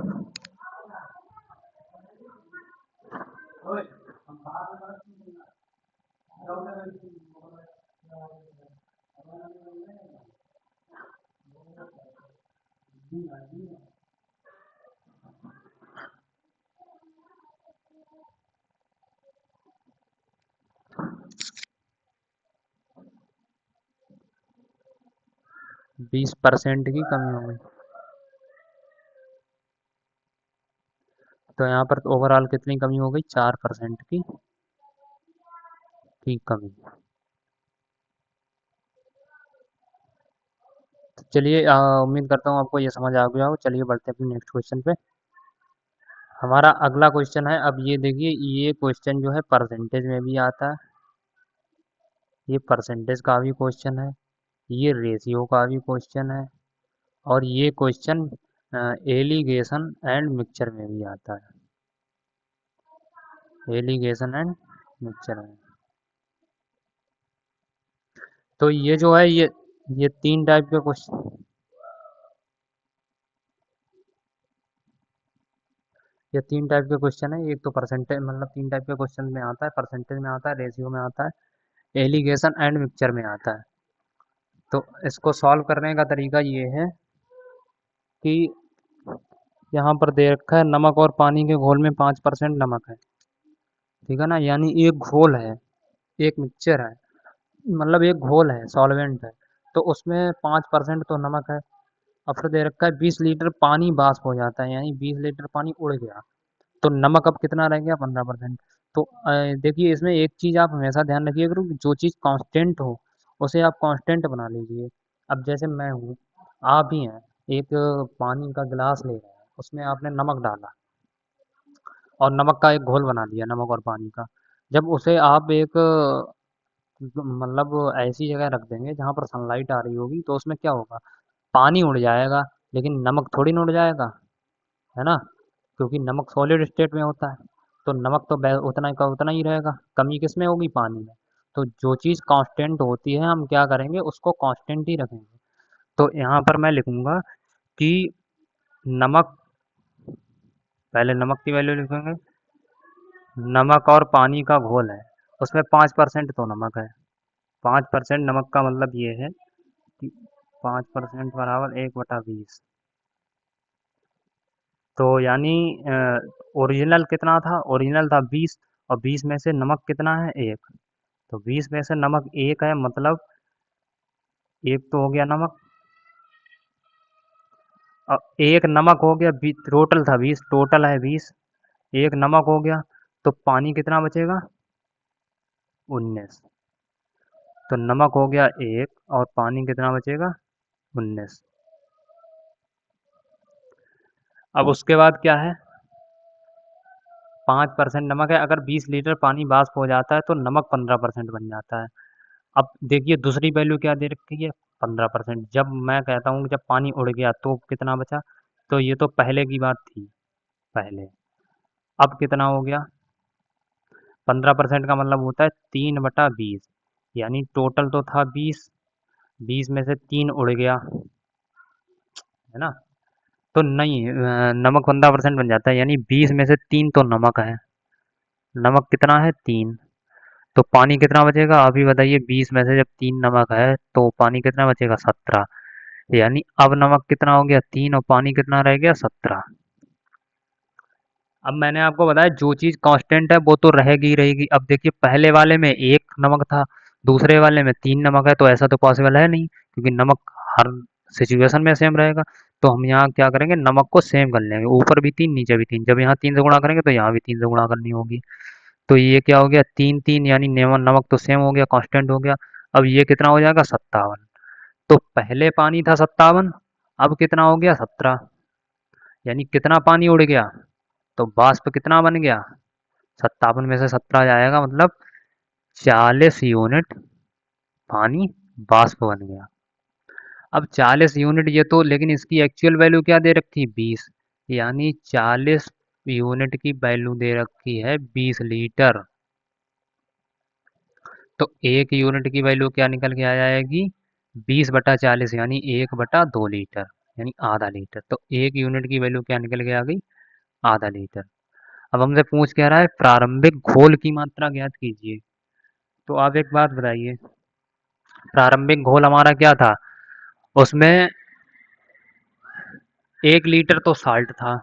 20% की कमी हो गई। तो यहाँ पर ओवरऑल कितनी कमी हो गई 4% की कमी। तो चलिए उम्मीद करता हूँ आपको ये समझ आ गया हो। चलिए बढ़ते हैं अपने नेक्स्ट क्वेश्चन पे। हमारा अगला क्वेश्चन है, अब ये देखिए ये क्वेश्चन जो है परसेंटेज में भी आता है, ये परसेंटेज का भी क्वेश्चन है, ये रेशियो का भी क्वेश्चन है, और ये क्वेश्चन एलिगेशन एंड मिक्सचर में भी आता है, एलिगेशन एंड मिक्सचर में। तो ये जो है ये तीन टाइप के क्वेश्चन, ये तीन टाइप के क्वेश्चन है। एक तो परसेंटेज मतलब तीन टाइप के क्वेश्चन में आता है, परसेंटेज में आता है, रेशियो में आता है, एलिगेशन एंड मिक्सचर में आता है। तो इसको सॉल्व करने का तरीका ये है कि यहाँ पर दे रखा है नमक और पानी के घोल में 5% नमक है। ठीक है ना, यानी एक घोल है, एक मिक्सचर है, मतलब एक घोल है सॉल्वेंट है, तो उसमें 5% तो नमक है। और फिर दे रखा है 20 लीटर पानी वाष्प हो जाता है, यानी 20 लीटर पानी उड़ गया, तो नमक अब कितना रह गया 15%। तो देखिए इसमें एक चीज़ आप हमेशा ध्यान रखिए करो कि जो चीज़ कांस्टेंट हो उसे आप कांस्टेंट बना लीजिए। अब जैसे मैं हूँ, आप ही हैं, एक पानी का गिलास ले रहे हैं, उसमें आपने नमक डाला और नमक का एक घोल बना दिया नमक और पानी का। जब उसे आप एक मतलब ऐसी जगह रख देंगे जहाँ पर सनलाइट आ रही होगी, तो उसमें क्या होगा, पानी उड़ जाएगा लेकिन नमक थोड़ी ना उड़ जाएगा, है ना। क्योंकि नमक सॉलिड स्टेट में होता है, तो नमक तो उतना का उतना ही रहेगा, कमी किस में होगी, पानी में। तो जो चीज़ कांस्टेंट होती है हम क्या करेंगे, उसको कांस्टेंट ही रखेंगे। तो यहाँ पर मैं लिखूंगा कि नमक, पहले नमक की वैल्यू लिखेंगे, नमक और पानी का घोल है, उसमें 5% तो नमक है। 5% नमक का मतलब ये है कि 5% बराबर 1/20। तो यानी ओरिजिनल कितना था, ओरिजिनल था 20, और 20 में से नमक कितना है, 1। तो 20 में से नमक 1 है, मतलब 1 तो हो गया नमक। अब एक नमक हो गया, टोटल था 20, टोटल है 20, एक नमक हो गया, तो पानी कितना बचेगा, 19। तो नमक हो गया 1 और पानी कितना बचेगा, 19। अब उसके बाद क्या है, 5% नमक है, अगर 20 लीटर पानी वाष्प हो जाता है तो नमक 15% बन जाता है। अब देखिए दूसरी वैल्यू क्या दे रखी है, 15%। जब मैं कहता हूँ कि जब पानी उड़ गया तो कितना बचा, तो ये तो पहले की बात थी, पहले। अब कितना हो गया, 15% का मतलब होता है 3/20, यानी टोटल तो था 20, 20 में से 3 उड़ गया, है ना। तो नहीं, नमक 15% बन जाता है, यानी 20 में से 3 तो नमक है, नमक कितना है, 3। तो पानी कितना बचेगा, अभी बताइए, 20 में से जब 3 नमक है तो पानी कितना बचेगा, 17। यानी अब नमक कितना हो गया, 3, और पानी कितना रह गया, 17। अब मैंने आपको बताया जो चीज़ कांस्टेंट है वो तो रहेगी ही रहेगी। अब देखिए पहले वाले में 1 नमक था, दूसरे वाले में 3 नमक है, तो ऐसा तो पॉसिबल है नहीं, क्योंकि नमक हर सिचुएशन में सेम रहेगा। तो हम यहाँ क्या करेंगे, नमक को सेम कर लेंगे, ऊपर भी 3 नीचे भी 3। जब यहाँ 3 से गुणा करेंगे तो यहाँ भी 3 से गुणा करनी होगी। तो ये क्या हो गया, 3 3, यानी नमक तो सेम हो गया, कांस्टेंट हो गया। अब ये कितना हो जाएगा, 57। तो पहले पानी था 57, अब कितना हो गया, 17। यानी कितना पानी उड़ गया, तो वाष्प कितना बन गया, 57 में से 17 जाएगा, मतलब 40 यूनिट पानी वाष्प बन गया। अब 40 यूनिट, ये तो, लेकिन इसकी एक्चुअल वैल्यू क्या दे रखी, 20। यानी 40 यूनिट की वैल्यू दे रखी है 20 लीटर। तो एक यूनिट की वैल्यू क्या निकल के आ जाएगी, 20/40, यानी 1/2 लीटर, यानी आधा लीटर। तो एक यूनिट की वैल्यू क्या निकल के आ गई, आधा लीटर। अब हमसे पूछ क्या रहा है, प्रारंभिक घोल की मात्रा ज्ञात कीजिए। तो आप एक बात बताइए, प्रारंभिक घोल हमारा क्या था, उसमें 1 लीटर तो साल्ट था,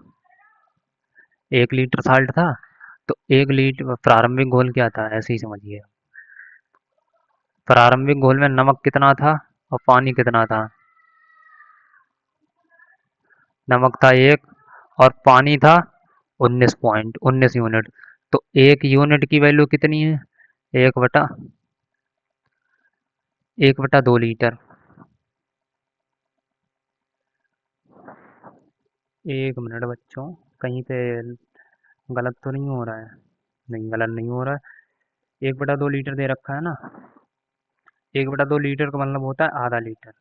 1 लीटर साल्ट था। तो 1 लीटर प्रारंभिक घोल क्या था, ऐसे ही समझिए। प्रारंभिक घोल में नमक कितना था और पानी कितना था, नमक था 1 और पानी था 19 यूनिट। तो एक यूनिट की वैल्यू कितनी है, एक बटा 1/2 लीटर। 1 मिनट बच्चों, कहीं पे गलत तो नहीं हो रहा है, नहीं गलत नहीं हो रहा है। 1/2 लीटर दे रखा है ना, 1/2 लीटर का मतलब होता है आधा लीटर।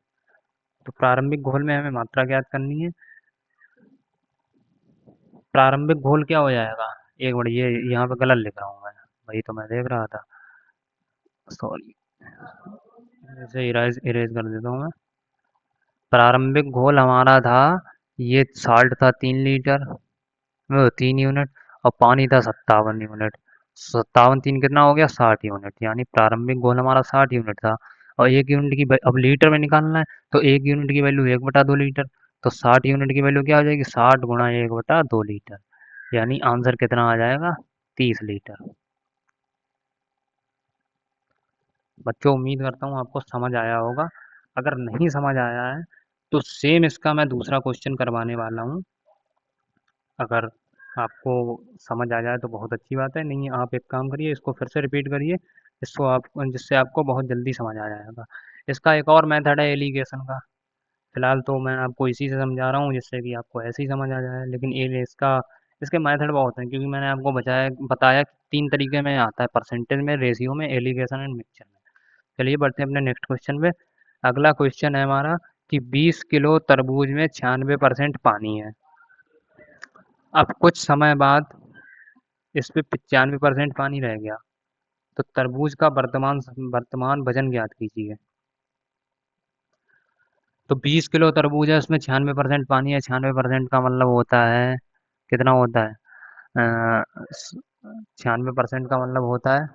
तो प्रारंभिक घोल में हमें मात्रा ज्ञात करनी है। प्रारंभिक घोल क्या हो जाएगा, एक मिनट, ये यहाँ पे गलत लिख रहा हूँ मैं, वही तो मैं देख रहा था, सॉरी। इसे इरेज इरेज कर देता हूँ मैं। प्रारंभिक घोल हमारा था, ये साल्ट था 3 लीटर, वो 3 यूनिट, और पानी था 57 यूनिट। 57 3 कितना हो गया, 60 यूनिट, यानी प्रारंभिक घोल हमारा 60 यूनिट था। और एक यूनिट की अब लीटर में निकालना है, तो एक यूनिट की वैल्यू 1/2 लीटर। तो 60 यूनिट की वैल्यू क्या हो जाएगी, 60 × 1/2 लीटर, यानी आंसर कितना आ जाएगा, 30 लीटर। बच्चों उम्मीद करता हूँ आपको समझ आया होगा। अगर नहीं समझ आया है तो सेम इसका मैं दूसरा क्वेश्चन करवाने वाला हूँ। अगर आपको समझ आ जाए तो बहुत अच्छी बात है, नहीं आप एक काम करिए, इसको फिर से रिपीट करिए, इसको आप, जिससे आपको बहुत जल्दी समझ आ जाएगा। इसका एक और मेथड है एलिगेशन का, फिलहाल तो मैं आपको इसी से समझा रहा हूँ जिससे कि आपको ऐसे ही समझ आ जाए, लेकिन ये इसका, इसके मेथड बहुत हैं, क्योंकि मैंने आपको बताया बताया कि 3 तरीके में आता है, परसेंटेज में, रेशियो में, एलिगेशन एंड मिक्सचर में। चलिए बढ़ते हैं अपने नेक्स्ट क्वेश्चन पे। अगला क्वेश्चन है हमारा कि 20 किलो तरबूज में 96% पानी है। अब कुछ समय बाद इस पे 95% पानी रह गया, तो तरबूज का वर्तमान वजन ज्ञात कीजिए। तो 20 किलो तरबूज है, उसमें 96% पानी है। 96% का मतलब होता है, कितना होता है? 96% का मतलब होता है,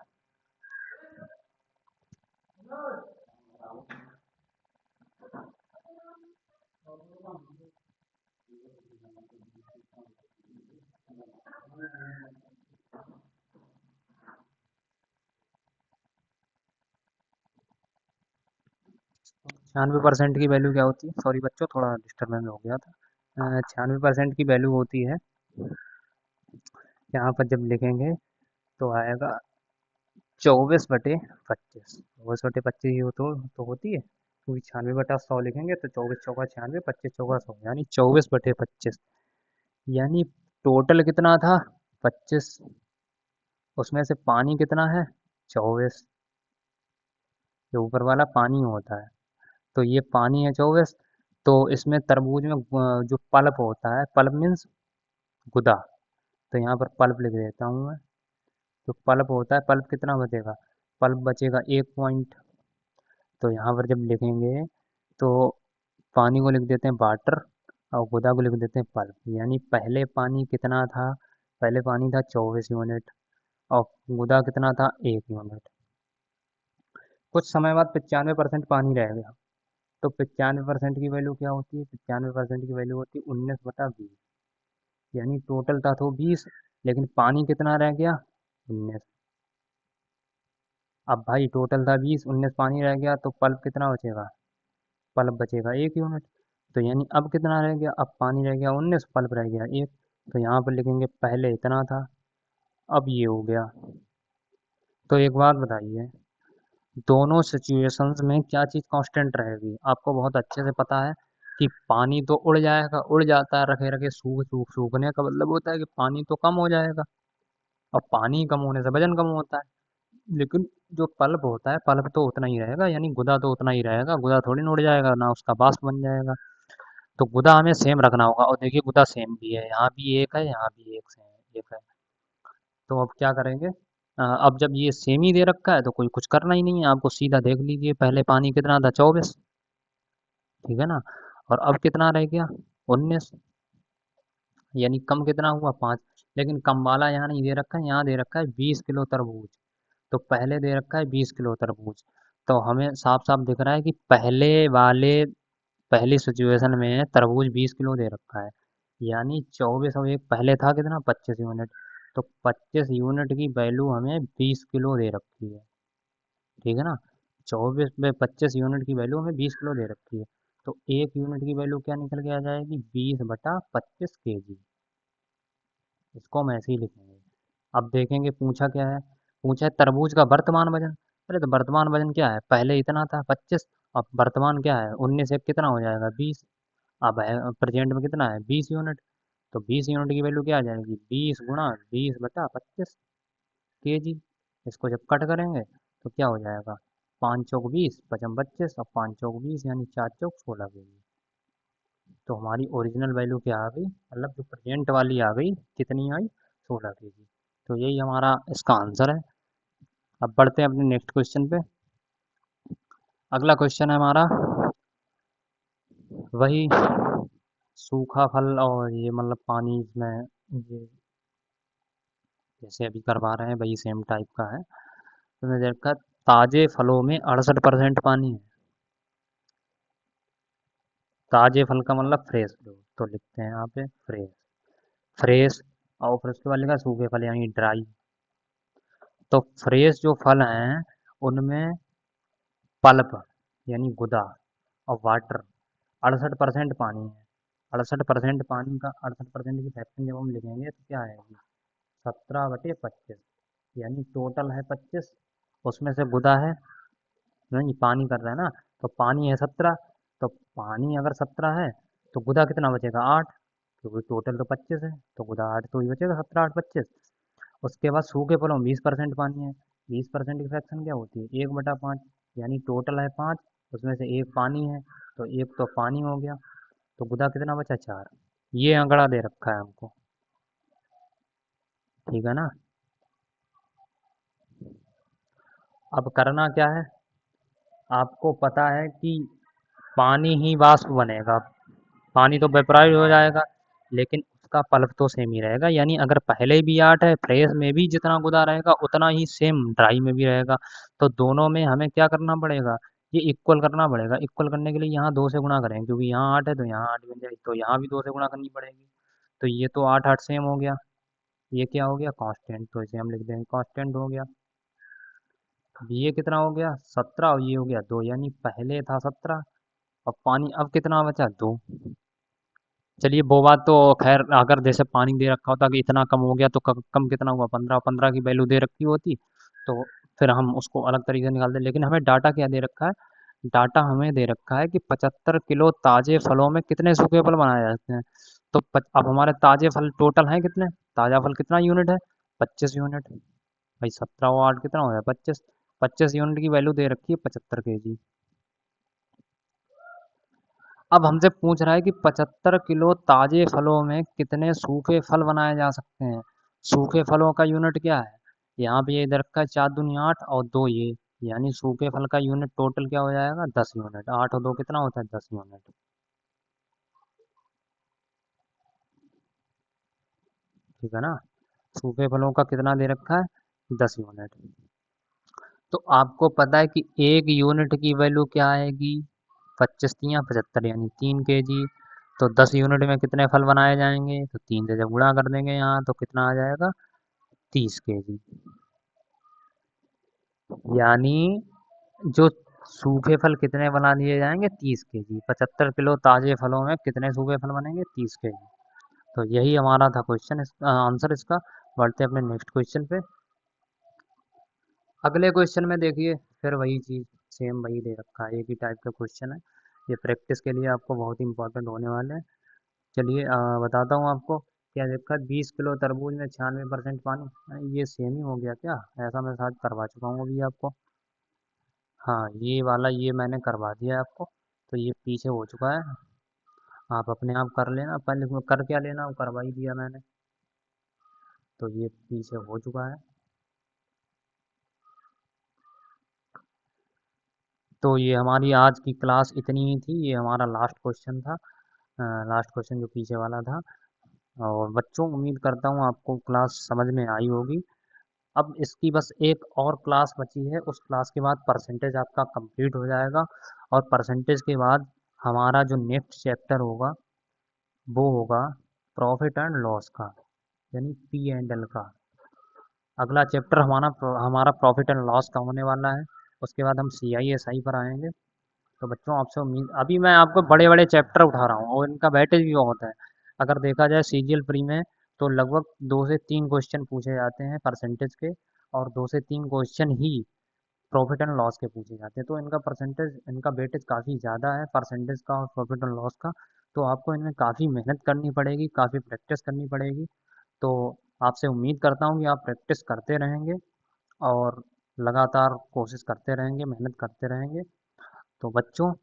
96% की वैल्यू क्या होती है? सॉरी बच्चों, थोड़ा डिस्टर्बेंस हो गया था। 96% की वैल्यू होती है, यहाँ पर जब लिखेंगे तो आएगा 24/25। 24/25 ही हो तो होती है, क्योंकि 96/100 लिखेंगे तो 24 चौका 96, 25 चौका 100, यानी 24/25। यानी टोटल कितना था? 25। उसमें से पानी कितना है? 24। जो ऊपर वाला पानी होता है, तो ये पानी है 24। तो इसमें तरबूज में जो पल्प होता है, पल्प मीन्स गुदा, तो यहाँ पर पल्प लिख देता हूँ मैं। जो पल्प होता है, पल्प कितना बचेगा? पल्प बचेगा 1 पॉइंट। तो यहाँ पर जब लिखेंगे तो पानी को लिख देते हैं वाटर, और गुदा को लिख देते हैं पल्प। यानी पहले पानी कितना था? पहले पानी था 24 यूनिट, और गुदा कितना था? 1 यूनिट। कुछ समय बाद 95% पानी रह गया, तो 95% की वैल्यू क्या होती है? 95% की वैल्यू होती है 19/20। यानी टोटल था तो 20, लेकिन पानी कितना रह गया? 19। अब भाई टोटल था 20, 19 पानी रह गया, तो पल्प कितना बचेगा? पल्प बचेगा 1 यूनिट। तो यानी अब कितना रह गया? अब पानी रह गया 19, पल्प रह गया 1। तो यहाँ पर लिखेंगे पहले इतना था, अब ये हो गया। तो एक बात बताइए, दोनों सिचुएशंस में क्या चीज़ कांस्टेंट रहेगी? आपको बहुत अच्छे से पता है कि पानी तो उड़ जाएगा, उड़ जाता है रखे रखे, सूखने का मतलब होता है कि पानी तो कम हो जाएगा, और पानी कम होने से वजन कम होता है। लेकिन जो पल्प होता है, पल्प तो उतना ही रहेगा, यानी गुदा तो उतना ही रहेगा, गुदा थोड़ी ना उड़ जाएगा, ना उसका वाष्प बन जाएगा। तो गुदा हमें सेम रखना होगा, और देखिए गुदा सेम भी है, यहाँ भी एक है, यहाँ भी एक है। तो अब क्या करेंगे? अब जब ये सेम ही दे रखा है तो कोई कुछ करना ही नहीं है, आपको सीधा देख लीजिए, पहले पानी कितना था? 24, ठीक है ना? और अब कितना रह गया? 19। यानी कम कितना हुआ? 5। लेकिन कम वाला यहाँ नहीं दे रखा है, यहाँ दे रखा है 20 किलो तरबूज। तो पहले दे रखा है 20 किलो तरबूज, तो हमें साफ साफ दिख रहा है कि पहली सिचुएशन में तरबूज 20 किलो दे रखा है। यानी 24 और एक पहले था कितना? 25 यूनिट। तो 25 यूनिट की वैल्यू हमें 20 किलो दे रखी है, ठीक है ना? 24/25 यूनिट की वैल्यू हमें 20 किलो दे रखी है। तो 1 यूनिट की वैल्यू क्या निकल के आ जाएगी? 20/25 kg। इसको हम ऐसे ही लिखेंगे। अब देखेंगे पूछा क्या है। पूछा है तरबूज का वर्तमान वजन। अरे तो वर्तमान वजन क्या है? पहले इतना था 25, अब वर्तमान क्या है? 19 से कितना हो जाएगा? 20। अब है प्रेजेंट में कितना है? 20 यूनिट। तो 20 यूनिट की वैल्यू क्या आ जाएगी? 20 × 20/25 kg। इसको जब कट करेंगे तो क्या हो जाएगा? 5 चौक 20, पचम 25, और 5 चौक 20 यानी 4 चौक 16 kg। तो हमारी ओरिजिनल वैल्यू क्या आ गई? मतलब जो प्रेजेंट वाली आ गई, कितनी आई? 16 kg। तो यही हमारा इसका आंसर है। अब बढ़ते हैं अपने नेक्स्ट क्वेश्चन पे। अगला क्वेश्चन है हमारा वही सूखा फल, और ये मतलब पानी में, ये जैसे अभी करवा रहे हैं वही सेम टाइप का है। तो मैंने देखा ताजे फलों में 68% पानी है। ताजे फल का मतलब फ्रेश फ्रूट, तो लिखते हैं यहाँ पे फ्रेश। फ्रेश, और फिर उसके बाद लिखा सूखे फल यानी ड्राई। तो फ्रेश जो फल हैं उनमें पल्प यानी गुदा और वाटर 68% पानी है। 68% पानी का 68% की फ्रैक्शन जब हम लिखेंगे तो क्या आएगी? 17/25। यानी टोटल है 25, उसमें से गुदा है, नहीं पानी कर रहा है ना, तो पानी है 17। तो पानी अगर 17 है तो गुदा कितना बचेगा? 8, क्योंकि टोटल तो 25 है, तो गुदा 8 तो ही बचेगा, 17/8 25। उसके बाद सूखे फलों में 20% पानी है। 20% की फ्रैक्शन क्या होती है? 1/5। यानी टोटल है 5, उसमें से एक पानी है, तो एक तो पानी हो गया, तो गुदा कितना बचा? 4। ये आंकड़ा दे रखा है हमको। ठीक है ना। अब करना क्या है, आपको पता है कि पानी ही वाष्प बनेगा, पानी तो वेपराइज हो जाएगा, लेकिन उसका पल्प तो सेम ही रहेगा। यानी अगर पहले भी 8 है, फ्रेश में भी जितना गुदा रहेगा उतना ही सेम ड्राई में भी रहेगा। तो दोनों में हमें क्या करना पड़ेगा, ये इक्वल करना पड़ेगा। इक्वल करने के लिए यहाँ 2 से गुणा करेंगे, क्योंकि यहाँ 8 है तो यहाँ 8 बन जाएगी, तो यहाँ भी 2 से गुणा करनी पड़ेगी। तो ये तो 8 8 सेम हो गया, ये क्या हो गया, कांस्टेंट, तो इसे हम लिख देंगे कांस्टेंट हो गया। अब ये कितना हो गया 17, और ये हो गया 2, यानी पहले था 17 और पानी अब कितना बचा 2। चलिए वो बात तो खैर, अगर जैसे पानी दे रखा होता कि इतना कम हो गया तो कम कितना हुआ 15, 15 की वैल्यू दे रखी होती तो फिर हम उसको अलग तरीके से निकालते। लेकिन हमें डाटा क्या दे रखा है, डाटा हमें दे रखा है कि 75 किलो ताजे फलों में कितने सूखे फल बनाए जाते हैं। तो अब हमारे ताजे फल टोटल हैं कितने, ताजा फल कितना यूनिट है, 25 यूनिट। भाई 17 और 8 कितना हो गया 25, 25 यूनिट की वैल्यू दे रखी है 75 kg। अब हमसे पूछ रहा है कि 75 किलो ताजे फलों में कितने सूखे फल बनाए जा सकते हैं। सूखे फलों का यूनिट क्या है, यहाँ पे ये इधर का 4 दूनी 8 और 2 ये, यानी सूखे फल का यूनिट टोटल क्या हो जाएगा 10 यूनिट। 8 और 2 कितना होता है 10 यूनिट। ठीक है ना, सूखे फलों का कितना दे रखा है 10 यूनिट। तो आपको पता है कि 1 यूनिट की वैल्यू क्या आएगी, 25 तियाँ 75 यानी 3 kg। तो 10 यूनिट में कितने फल बनाए जाएंगे, तो 3 से जब गुणा कर देंगे यहाँ तो कितना आ जाएगा 30 kg। यानी जो सूखे फल कितने बना दिए जाएंगे 30 kg, 75 किलो ताजे फलों में कितने सूखे फल बनेंगे 30 kg। तो यही हमारा था क्वेश्चन, आंसर इसका। बढ़ते हैं अपने नेक्स्ट क्वेश्चन पे। अगले क्वेश्चन में देखिए फिर वही चीज़, सेम वही दे रखा है, एक ही टाइप का क्वेश्चन है। ये प्रैक्टिस के लिए आपको बहुत ही इंपॉर्टेंट होने वाले हैं। चलिए बताता हूँ आपको क्या देखा, 20 किलो तरबूज में 96% पानी। ये सेम ही हो गया क्या, ऐसा मैं शायद करवा चुका हूँ अभी आपको। हाँ ये वाला ये मैंने करवा दिया है आपको, तो ये पीछे हो चुका है। आप अपने आप कर लेना, पहले कर क्या लेना, वो करवा ही दिया मैंने, तो ये पीछे हो चुका है। तो ये हमारी आज की क्लास इतनी ही थी, ये हमारा लास्ट क्वेश्चन था, लास्ट क्वेश्चन जो पीछे वाला था। और बच्चों उम्मीद करता हूँ आपको क्लास समझ में आई होगी। अब इसकी बस एक और क्लास बची है, उस क्लास के बाद परसेंटेज आपका कंप्लीट हो जाएगा। और परसेंटेज के बाद हमारा जो नेक्स्ट चैप्टर होगा वो होगा प्रॉफिट एंड लॉस का, यानी P&L का। अगला चैप्टर हमारा प्रॉफिट एंड लॉस का होने वाला है। उसके बाद हम CISI पर आएंगे। तो बच्चों आपसे उम्मीद, अभी मैं आपको बड़े बड़े चैप्टर उठा रहा हूँ और इनका वेटेज भी बहुत है। अगर देखा जाए CGL प्री में तो लगभग 2 से 3 क्वेश्चन पूछे जाते हैं परसेंटेज के, और 2 से 3 question he profit and loss के पूछे जाते हैं। तो इनका परसेंटेज, इनका वेटेज काफ़ी ज़्यादा है परसेंटेज का और प्रॉफिट एंड लॉस का। तो आपको इनमें काफ़ी मेहनत करनी पड़ेगी, काफ़ी प्रैक्टिस करनी पड़ेगी। तो आपसे उम्मीद करता हूँ कि आप प्रैक्टिस करते रहेंगे और लगातार कोशिश करते रहेंगे, मेहनत करते रहेंगे। तो बच्चों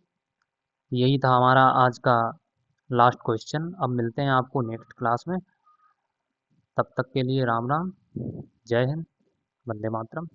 यही था हमारा आज का लास्ट क्वेश्चन। अब मिलते हैं आपको नेक्स्ट क्लास में, तब तक के लिए राम राम, जय हिंद, वंदे मातरम।